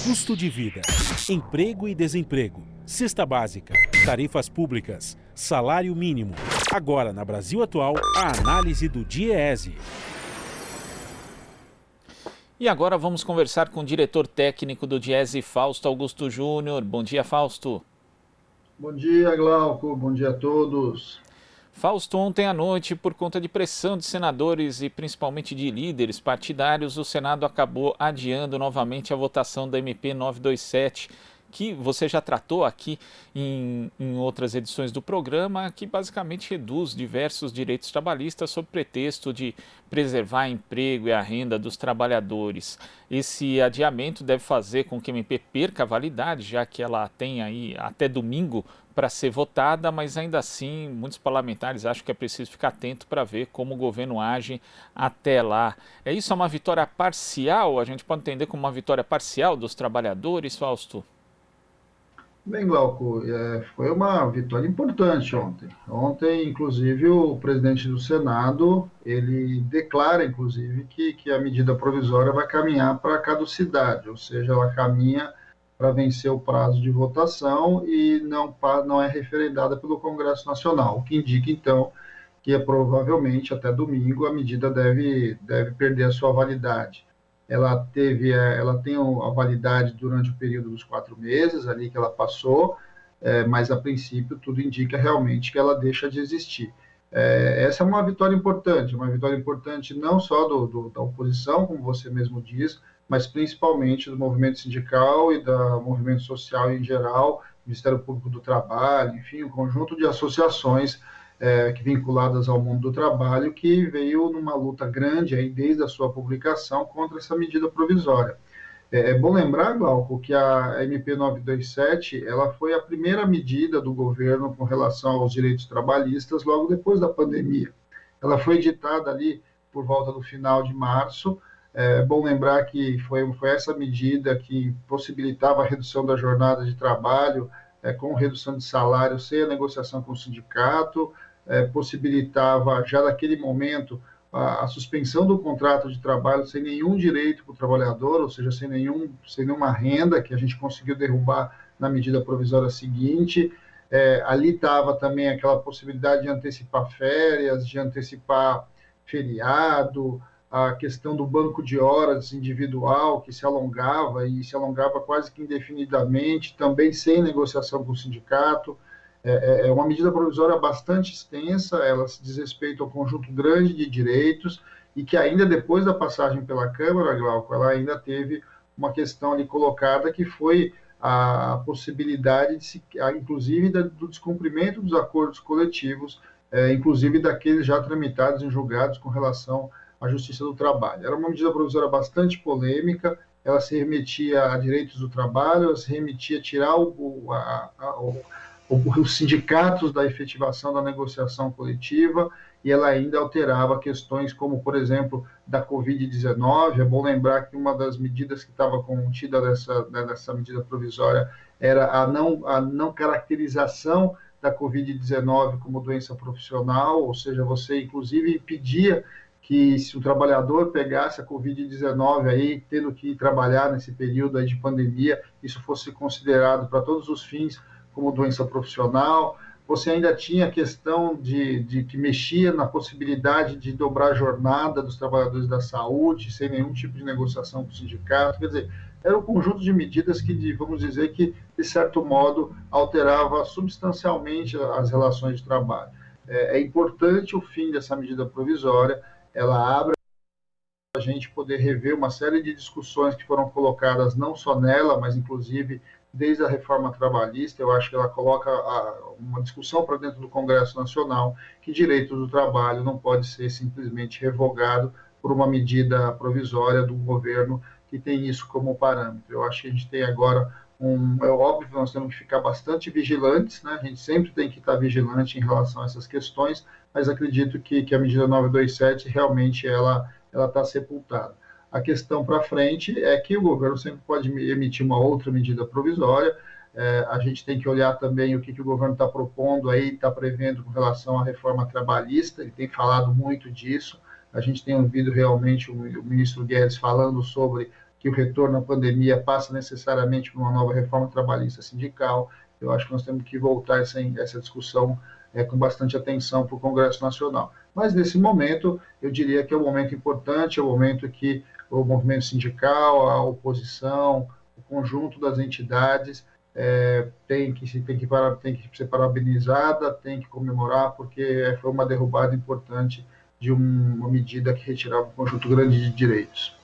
Custo de vida, emprego e desemprego, cesta básica, tarifas públicas, salário mínimo. Agora, na Brasil Atual, a análise do DIEESE. E agora vamos conversar com o diretor técnico do DIEESE, Fausto Augusto Júnior. Bom dia, Fausto. Bom dia, Glauco. Bom dia a todos. Fausto, ontem à noite, por conta de pressão de senadores e principalmente de líderes partidários, o Senado acabou adiando novamente a votação da MP 927, que você já tratou aqui em outras edições do programa, que basicamente reduz diversos direitos trabalhistas sob pretexto de preservar emprego e a renda dos trabalhadores. Esse adiamento deve fazer com que a MP perca a validade, já que ela tem aí até domingo para ser votada, mas ainda assim muitos parlamentares acham que é preciso ficar atento para ver como o governo age até lá. É isso, é uma vitória parcial? A gente pode entender como uma vitória parcial dos trabalhadores, Fausto? Bem, Glauco, foi uma vitória importante ontem. Ontem, inclusive, o presidente do Senado, ele declara, inclusive, que a medida provisória vai caminhar para a caducidade, ou seja, ela caminha para vencer o prazo de votação e não é referendada pelo Congresso Nacional, o que indica, então, que provavelmente até domingo a medida deve perder a sua validade. Ela tem a validade durante o período dos 4 meses ali que ela passou, mas a princípio tudo indica realmente que ela deixa de existir. Essa é uma vitória importante não só da oposição, como você mesmo diz, mas principalmente do movimento sindical e do movimento social em geral, Ministério Público do Trabalho, enfim, um conjunto de associações vinculadas ao mundo do trabalho, que veio numa luta grande aí desde a sua publicação contra essa medida provisória. É bom lembrar, Glauco, que a MP 927 ela foi a primeira medida do governo com relação aos direitos trabalhistas logo depois da pandemia. Ela foi editada ali por volta do final de março. É bom lembrar que foi essa medida que possibilitava a redução da jornada de trabalho, com redução de salário sem a negociação com o sindicato, possibilitava já naquele momento a suspensão do contrato de trabalho sem nenhum direito para o trabalhador, ou seja, sem nenhuma renda, que a gente conseguiu derrubar na medida provisória seguinte. Ali estava também aquela possibilidade de antecipar férias, de antecipar feriado, a questão do banco de horas individual, que se alongava quase que indefinidamente, também sem negociação com o sindicato. É uma medida provisória bastante extensa, ela se diz respeito ao conjunto grande de direitos e que ainda depois da passagem pela Câmara, Glauco, ela ainda teve uma questão ali colocada que foi a possibilidade, inclusive, do descumprimento dos acordos coletivos, inclusive daqueles já tramitados em julgados com relação à Justiça do Trabalho. Era uma medida provisória bastante polêmica, ela se remetia a direitos do trabalho, ela se remetia a tirar os sindicatos da efetivação da negociação coletiva, e ela ainda alterava questões como, por exemplo, da Covid-19. É bom lembrar que uma das medidas que estava contida nessa medida provisória era a não caracterização da Covid-19 como doença profissional, ou seja, você inclusive impedia que se o trabalhador pegasse a Covid-19 aí, tendo que ir trabalhar nesse período aí de pandemia, isso fosse considerado para todos os fins como doença profissional. Você ainda tinha a questão de que mexia na possibilidade de dobrar a jornada dos trabalhadores da saúde, sem nenhum tipo de negociação com o sindicato. Quer dizer, era um conjunto de medidas que, vamos dizer que, de certo modo, alterava substancialmente as relações de trabalho. É importante o fim dessa medida provisória, ela abre a gente poder rever uma série de discussões que foram colocadas não só nela, mas inclusive desde a reforma trabalhista. Eu acho que ela coloca uma discussão para dentro do Congresso Nacional que direito do trabalho não pode ser simplesmente revogado por uma medida provisória do governo que tem isso como parâmetro. Eu acho que a gente tem agora é óbvio que nós temos que ficar bastante vigilantes, né? A gente sempre tem que estar vigilante em relação a essas questões, mas acredito que a medida 927 realmente ela está sepultada. A questão para frente é que o governo sempre pode emitir uma outra medida provisória. A gente tem que olhar também o que o governo está propondo aí, está prevendo com relação à reforma trabalhista. Ele tem falado muito disso. A gente tem ouvido realmente o ministro Guedes falando sobre que o retorno à pandemia passa necessariamente por uma nova reforma trabalhista sindical. Eu acho que nós temos que voltar essa discussão com bastante atenção para o Congresso Nacional. Mas, nesse momento, eu diria que é um momento importante, é um momento que o movimento sindical, a oposição, o conjunto das entidades tem que ser parabenizada, tem que comemorar, porque foi uma derrubada importante de uma medida que retirava um conjunto grande de direitos.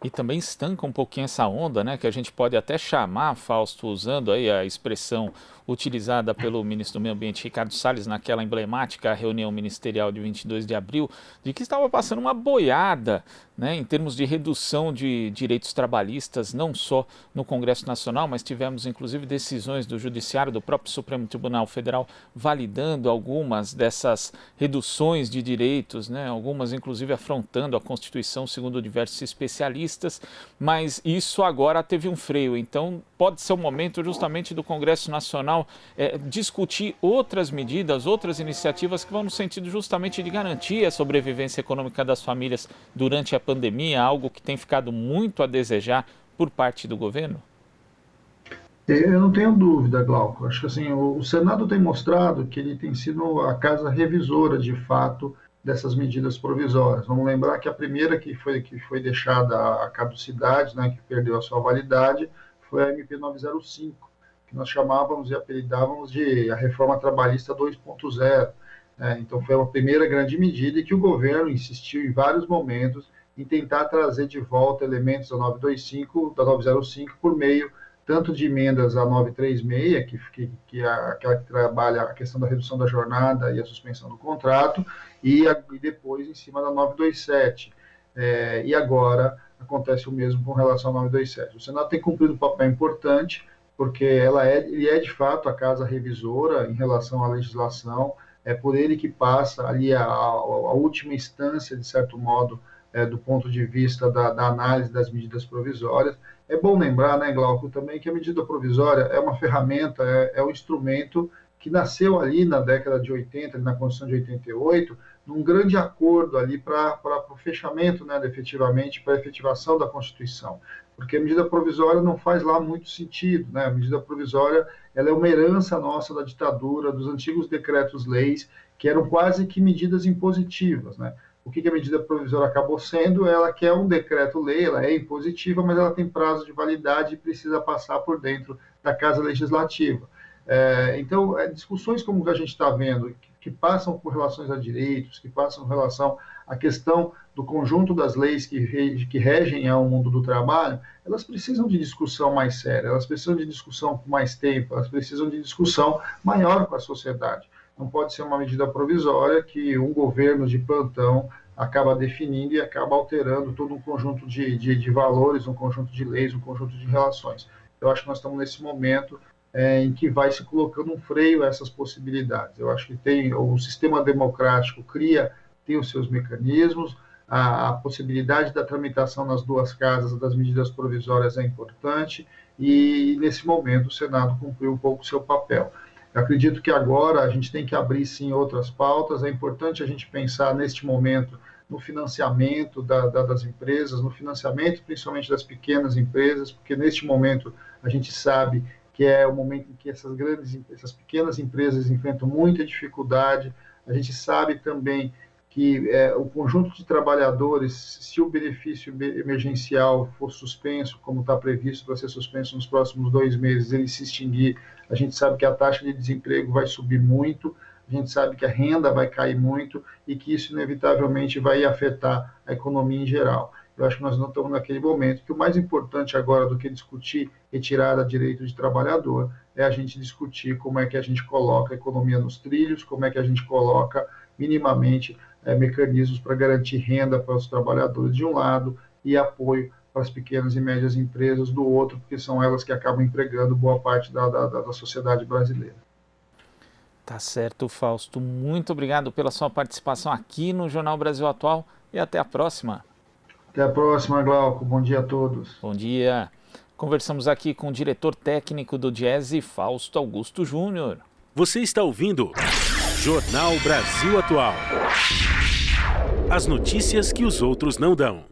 E também estanca um pouquinho essa onda, né, que a gente pode até chamar, Fausto, usando aí a expressão utilizada pelo ministro do Meio Ambiente, Ricardo Salles, naquela emblemática reunião ministerial de 22 de abril, de que estava passando uma boiada, né, em termos de redução de direitos trabalhistas, não só no Congresso Nacional, mas tivemos inclusive decisões do Judiciário, do próprio Supremo Tribunal Federal, validando algumas dessas reduções de direitos, né, algumas inclusive afrontando a Constituição, segundo diversos especialistas, mas isso agora teve um freio. Então pode ser o momento justamente do Congresso Nacional discutir outras medidas, outras iniciativas que vão no sentido justamente de garantir a sobrevivência econômica das famílias durante a pandemia, algo que tem ficado muito a desejar por parte do governo? Eu não tenho dúvida, Glauco. Acho que assim, o Senado tem mostrado que ele tem sido a casa revisora, de fato, dessas medidas provisórias. Vamos lembrar que a primeira que foi deixada a caducidade, né, que perdeu a sua validade, foi a MP 905, que nós chamávamos e apelidávamos de a reforma trabalhista 2.0. Então, foi a primeira grande medida e que o governo insistiu em vários momentos em tentar trazer de volta elementos da 925, da 905, por meio tanto de emendas à 936, que é aquela que trabalha a questão da redução da jornada e a suspensão do contrato, e depois em cima da 927. E agora acontece o mesmo com relação à 927. O Senado tem cumprido um papel importante, porque ele é de fato a casa revisora em relação à legislação, é por ele que passa ali a última instância, de certo modo, do ponto de vista da análise das medidas provisórias. É bom lembrar, né, Glauco, também que a medida provisória é uma ferramenta, é um instrumento que nasceu ali na década de 80, na Constituição de 88, num grande acordo ali para o fechamento, né, efetivamente, para a efetivação da Constituição. Porque a medida provisória não faz lá muito sentido, né? A medida provisória ela é uma herança nossa da ditadura, dos antigos decretos-leis, que eram quase que medidas impositivas, né? O que a medida provisória acabou sendo? Ela que é um decreto-lei, ela é impositiva, mas ela tem prazo de validade e precisa passar por dentro da Casa Legislativa. Então, discussões como que a gente está vendo, que passam por relações a direitos, que passam em relação à questão do conjunto das leis que regem ao mundo do trabalho, elas precisam de discussão mais séria, elas precisam de discussão com mais tempo, elas precisam de discussão maior com a sociedade. Não pode ser uma medida provisória que um governo de plantão acaba definindo e acaba alterando todo um conjunto de valores, um conjunto de leis, um conjunto de relações. Eu acho que nós estamos nesse momento em que vai se colocando um freio a essas possibilidades. Eu acho que o sistema democrático tem os seus mecanismos, a possibilidade da tramitação nas duas casas das medidas provisórias é importante e, nesse momento, o Senado cumpriu um pouco o seu papel. Eu acredito que agora a gente tem que abrir, sim, outras pautas. É importante a gente pensar, neste momento, no financiamento das empresas, no financiamento principalmente das pequenas empresas, porque, neste momento, a gente sabe que é o momento em que essas pequenas empresas enfrentam muita dificuldade. A gente sabe também que o conjunto de trabalhadores, se o benefício emergencial for suspenso, como está previsto para ser suspenso nos próximos 2 meses, ele se extinguir, a gente sabe que a taxa de desemprego vai subir muito, a gente sabe que a renda vai cair muito e que isso inevitavelmente vai afetar a economia em geral. Eu acho que nós não estamos naquele momento, que o mais importante agora do que discutir retirada de direito de trabalhador é a gente discutir como é que a gente coloca a economia nos trilhos, como é que a gente coloca minimamente mecanismos para garantir renda para os trabalhadores de um lado e apoio para as pequenas e médias empresas do outro, porque são elas que acabam empregando boa parte da sociedade brasileira. Tá certo, Fausto. Muito obrigado pela sua participação aqui no Jornal Brasil Atual e até a próxima. Até a próxima, Glauco. Bom dia a todos. Bom dia. Conversamos aqui com o diretor técnico do Diese, Fausto Augusto Júnior. Você está ouvindo Jornal Brasil Atual. As notícias que os outros não dão.